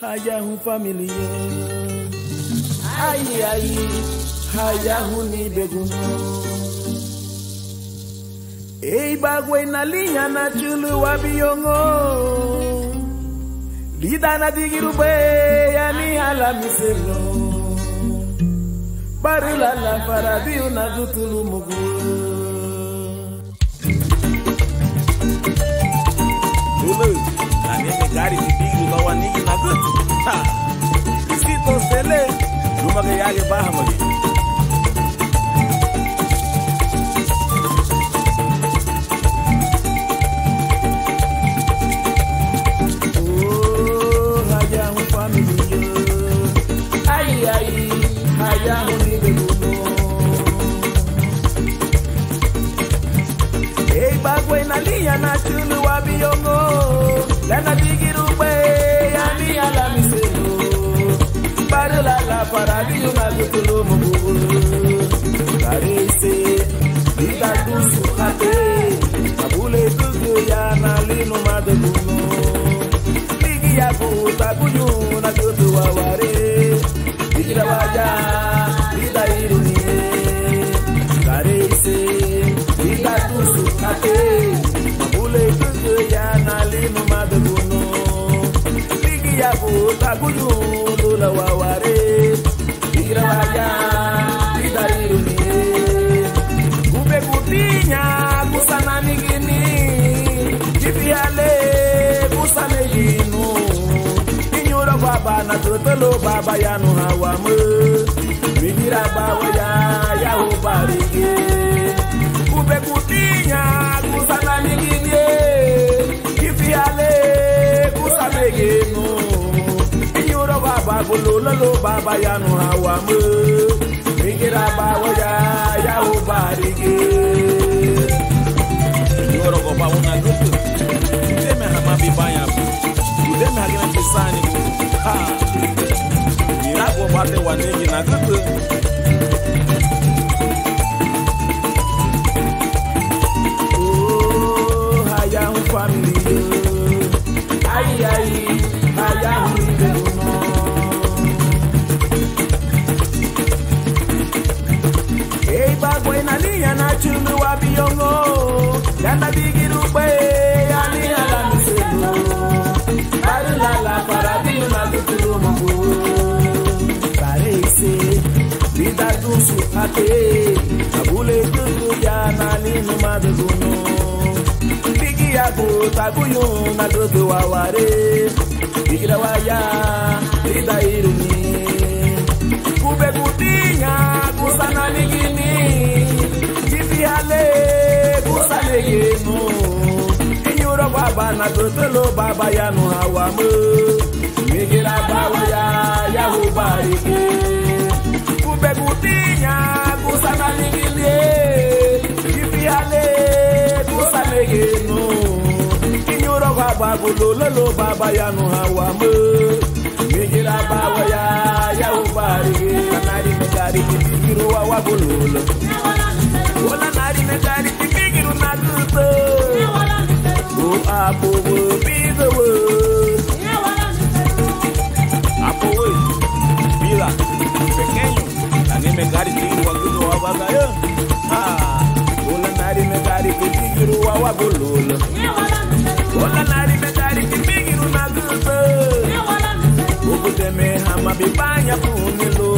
haya hu familia. Ai ai, haya hu ni begumo. Ei bagwe na linha na chulu wabiongo. Lida na digirube ya ni ala miselo. Barula la parabiu na gutulu mugu. Lulu, ane me gari tibigu na wanigi na gutu. Ha, isito sele, lumage yage bahamagi. Na chulu wabiongo lana digirube yani ala miselo barula la parabiu na gutulu mugu karese dita dusu hate abule tugu ya na linu madeguno digi ya kuta kuyu na gutu waware digira waja dita iruni karese dita dusu hate ya nalinu madeguno ligi ya buta kuyulu la waware igra waya idairuni kube kutinya kusana nigini jipiale kusane yinu inyura baba na totolo baba yanu hawamu migira bawa ya ubarige kube kutinya kusana nigini baba bulolo baba yanu hawamu migira bawa ya ubarige yoro ko ba una gutu deme hama bibaya deme hagina kisani ha mira ko bate wanegi na gutu oh haya family ai ai haya na liya na chulu wabiongo yanda digirube yani ala miselo barula la parabiu na gutulu mugu karese lida dusu hate abule tugu ya na linu madeguno digi ya kuta kuyu na gutu waware digira waya lida iruni kube kutinya kusana ligini ale kusale yenu inyura baba na totolo baba yanu hawamu migira bawa ya ubarige kube kutinya kusana ligile ifiale kusale yenu inyura baba bulolo baba yanu hawamu migira bawa ya ubarige kanari megari kiru wa bulolo wala nari me gari tikiru na duto o apo bizo apo bila pequeño nani me gari tikiru wa gudo wa bagayo ha wala nari me gari tikiru wa bulolo wala nari me gari tikiru na duto o kuteme hama bibanya punilo